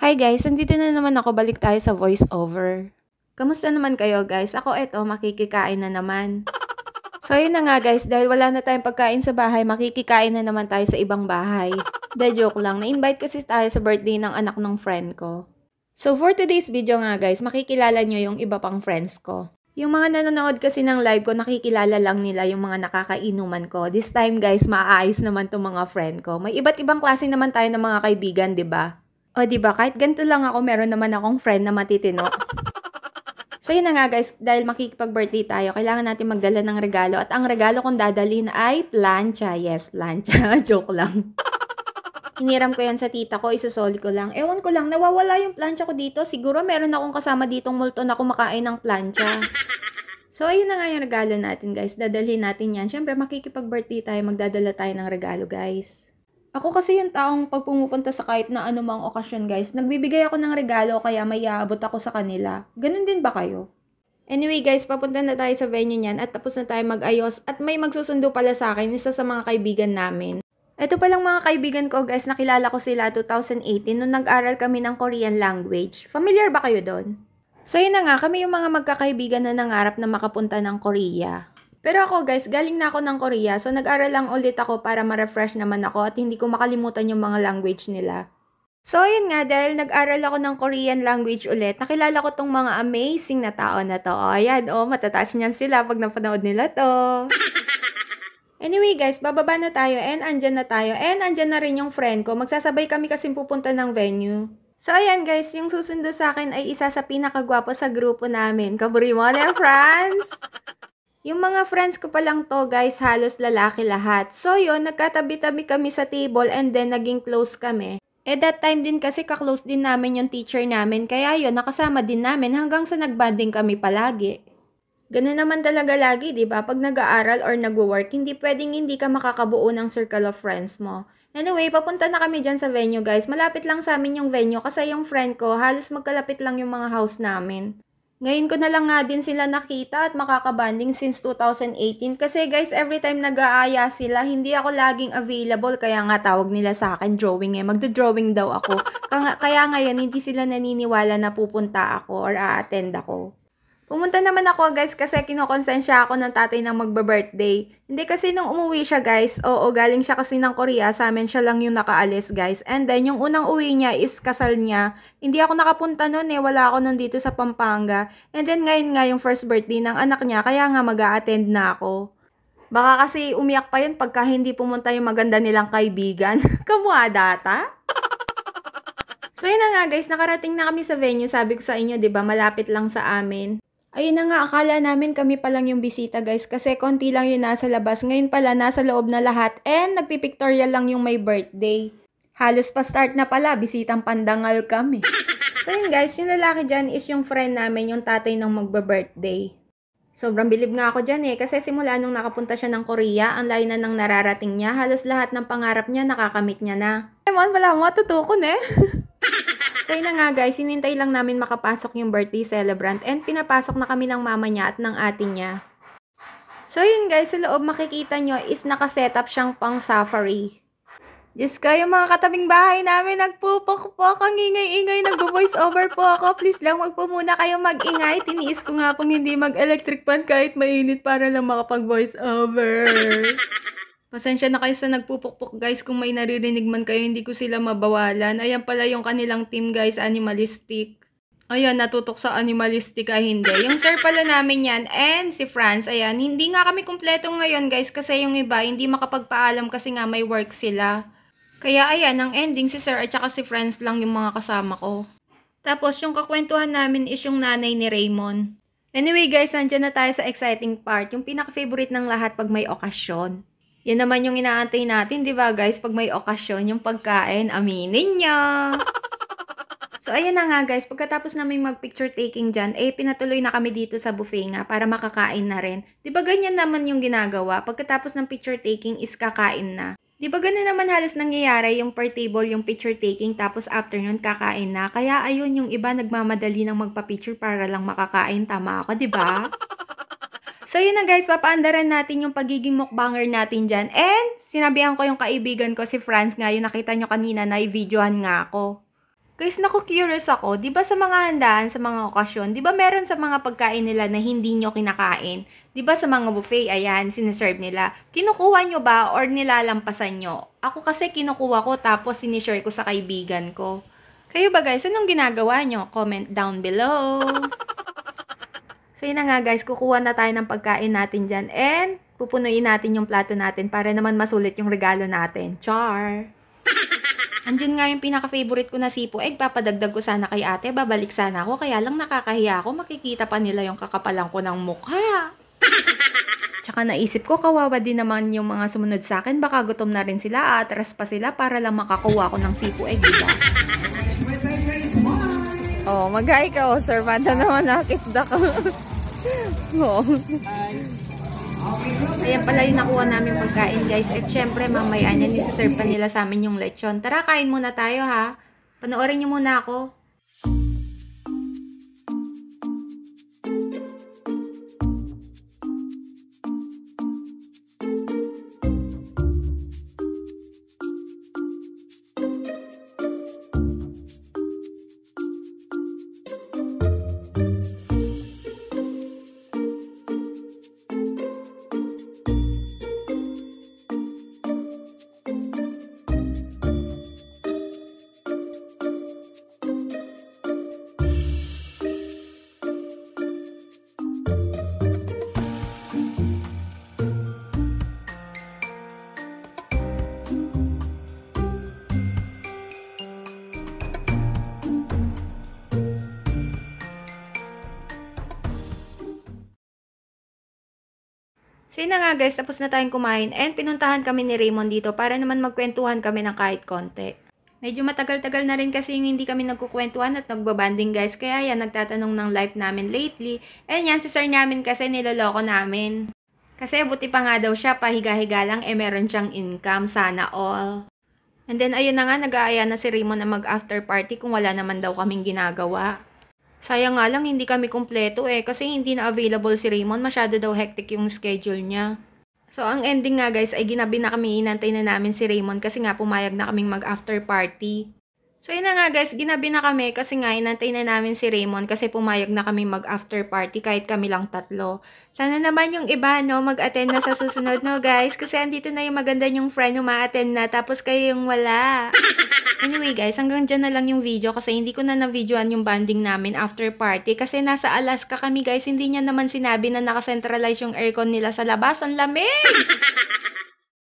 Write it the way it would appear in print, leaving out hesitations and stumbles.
Hi guys, nandito na naman ako, balik tayo sa voice-over. Kamusta naman kayo guys? Ako eto, makikikain na naman. So yun na nga guys, dahil wala na tayong pagkain sa bahay, makikikain na naman tayo sa ibang bahay. Joke lang, na-invite kasi tayo sa birthday ng anak ng friend ko. So for today's video nga guys, makikilala nyo yung iba pang friends ko. Yung mga nanonood kasi ng live ko, nakikilala lang nila yung mga nakakainuman ko. This time guys, maaayos naman tong mga friend ko. May iba't ibang klase naman tayo ng mga kaibigan, 'di ba? O, diba? Kahit ganito lang ako, meron naman akong friend na matitino. So, yun na nga guys, dahil makikipag-birthday tayo, kailangan natin magdala ng regalo. At ang regalo kong dadalhin ay plancha. Yes, plancha. Joke lang. Hiniram ko yan sa tita ko, isusoli ko lang. Ewan ko lang, nawawala yung plancha ko dito. Siguro meron akong kasama ditong multo na kumakain ng plancha. So, ayun na nga yung regalo natin guys. Dadalhin natin yan. Siyempre, makikipag-birthday tayo, magdadala tayo ng regalo guys. Ako kasi yung taong pag pumupunta sa kahit na anumang okasyon guys, nagbibigay ako ng regalo kaya may aabot ako sa kanila. Ganun din ba kayo? Anyway guys, papunta na tayo sa venue niyan at tapos na tayo mag-ayos at may magsusundo pala sa akin, isa sa mga kaibigan namin. Ito palang mga kaibigan ko guys, nakilala ko sila 2018 nung nag-aral kami ng Korean language. Familiar ba kayo doon? So yun na nga, kami yung mga magkakaibigan na nangarap na makapunta ng Korea. Pero ako guys, galing na ako ng Korea, so nag-aral lang ulit ako para ma-refresh naman ako at hindi ko makalimutan yung mga language nila. So yun nga, dahil nag-aral ako ng Korean language ulit, nakilala ko tong mga amazing na tao na to. O ayan, matatouch niyan sila pag napanood nila to. Anyway guys, bababa na tayo and andyan na tayo and andyan na rin yung friend ko. Magsasabay kami kasi pupunta ng venue. So ayan guys, yung susundo sa akin ay isa sa pinakagwapo sa grupo namin. Kaburi mo na, friends! Yung mga friends ko pa lang to guys, halos lalaki lahat. So yun, nagkatabi-tabi kami sa table and then naging close kami. That time din kasi kaklose din namin yung teacher namin, kaya yun, nakasama din namin hanggang sa nagbanding kami palagi. Ganun naman talaga lagi, di ba? Pag nag-aaral or nag-work, hindi pwedeng hindi ka makakabuo ng circle of friends mo. Anyway, papunta na kami dyan sa venue guys. Malapit lang sa amin yung venue kasi yung friend ko, halos magkalapit lang yung mga house namin. Ngayon ko na lang nga din sila nakita at makakabanding since 2018 kasi guys, every time nag-aaya sila, hindi ako laging available kaya nga tawag nila sa akin drawing magdo-drawing daw ako. Kaya ngayon hindi sila naniniwala na pupunta ako or a-attend ako. Pumunta naman ako guys kasi kinokonsensya ako ng tatay ng magbe-birthday. Hindi kasi nung umuwi siya guys, galing siya kasi ng Korea, sa amin siya lang yung nakaalis guys. And then yung unang uwi niya is kasal niya. Hindi ako nakapunta noon wala ako nandito sa Pampanga. And then ngayon nga yung first birthday ng anak niya, kaya nga mag-a-attend na ako. Baka kasi umiyak pa yun pagka hindi pumunta yung maganda nilang kaibigan. Kamua data? So yun na nga guys, nakarating na kami sa venue. Sabi ko sa inyo, 'di ba, malapit lang sa amin. Ayun na nga, akala namin kami pa lang yung bisita guys kasi konti lang yung nasa labas. Ngayon pala, nasa loob na lahat and nagpipictorial lang yung may birthday. Halos pa start na pala, bisitang pandangal kami. So yun guys, yung lalaki dyan is yung friend namin, yung tatay ng magbe-birthday. Sobrang bilib nga ako dyan kasi simula nung nakapunta siya ng Korea, ang layo na ng nararating niya, halos lahat ng pangarap niya nakakamit niya na. Ewan, wala mo matutukon So yun na nga guys, hinintay lang namin makapasok yung birthday celebrant and pinapasok na kami ng mama niya at ng ate niya. So yun guys, sa loob makikita nyo is nakasetup siyang pang safari. Diyos ko, yung mga katabing bahay namin nagpupukpok, ang ingay-ingay, nag-voice over po ako. Please lang, wag po muna kayo mag-ingay. Tiniis ko nga pong hindi mag-electric fan kahit mainit para lang makapag-voice over. Pasensya na kayo sa nagpupukpok guys, kung may naririnig man kayo, hindi ko sila mabawalan. Ayan pala yung kanilang team guys, animalistic. Ayan, natutok sa animalistic ay hindi. Yung sir pala namin yan and si Franz, ayan, hindi nga kami kumpleto ngayon guys kasi yung iba hindi makapagpaalam kasi nga may work sila. Kaya ayan, ang ending si sir at saka si Franz lang yung mga kasama ko. Tapos yung kakwentuhan namin is yung nanay ni Raymond. Anyway guys, nandiyan na tayo sa exciting part, yung pinaka-favorite ng lahat pag may okasyon. Yan naman yung inaantay natin, di ba guys? Pag may okasyon, yung pagkain, aminin nyo! So, ayan na nga guys. Pagkatapos namin mag-picture taking dyan, pinatuloy na kami dito sa buffet nga para makakain na rin. Di ba ganyan naman yung ginagawa? Pagkatapos ng picture taking is kakain na. Di ba ganun naman halos nangyayari yung per table yung picture taking tapos after nun kakain na? Kaya ayun yung iba nagmamadali ng magpa-picture para lang makakain. Tama ako, di ba? So yun na guys, papaandaran natin yung pagiging mukbanger natin dyan. And sinabihan ko yung kaibigan ko si Franz nga, yung nakita nyo kanina na i-videohan nga ako. Guys, naku-curious ako, 'di ba sa mga handaan, sa mga okasyon, 'di ba meron sa mga pagkain nila na hindi nyo kinakain? 'Di ba sa mga buffet, ayan, sine-serve nila. Kinukuha nyo ba or nilalampasan nyo? Ako kasi kinukuha ko tapos sinishare ko sa kaibigan ko. Kayo ba guys, anong ginagawa nyo? Comment down below. So yun na nga guys, kukuha na tayo ng pagkain natin dyan and pupunuin natin yung plato natin para naman masulit yung regalo natin. Char! Andyan nga yung pinaka-favorite ko na sipo egg. Papadagdag ko sana kay ate. Babalik sana ako. Kaya lang nakakahiya ako. Makikita pa nila yung kakapalan ko ng mukha. Tsaka naisip ko, kawawa din naman yung mga sumunod sa akin. Baka gutom na rin sila. Atras pa sila para lang makakuha ko ng sipo egg. Diba? Oh, mag-hi ka. Oh, servanta naman nakitda ko. Oh. Ayan pala yung nakuha namin pagkain guys. At syempre mamaya niyan isi-serve pa nila sa amin yung lechon. Tara, kain muna tayo ha. Panoorin niyo muna ako. So yun na nga guys, tapos na tayong kumain and pinuntahan kami ni Raymond dito para naman magkwentuhan kami ng kahit konti. Medyo matagal-tagal na rin kasi yung hindi kami nagkukwentuhan at nagbabanding guys, kaya yan nagtatanong ng life namin lately. And yan si sir namin kasi niloloko namin. Kasi buti pa nga daw siya, pahiga-higa lang meron siyang income, sana all. And then ayun na nga, nag-aaya na si Raymond na mag-after party kung wala naman daw kaming ginagawa. Sayang nga lang hindi kami kumpleto kasi hindi na available si Raymond. Masyado daw hectic yung schedule niya. So ang ending nga guys ay ginabi na kami, inantay na namin si Raymond kasi nga pumayag na kaming mag-after party. So yun na nga guys, ginabi na kami kasi nga inantay na namin si Raymond kasi pumayag na kami mag-after party kahit kami lang tatlo. Sana naman yung iba mag-attend na sa susunod guys kasi andito na yung maganda yung friend ma-attend na tapos kayo yung wala. Anyway guys, hanggang dyan na lang yung video kasi hindi ko na na-videoan yung banding namin after party kasi nasa Alaska kami guys, hindi niya naman sinabi na nakacentralize yung aircon nila sa labas, ang lamig!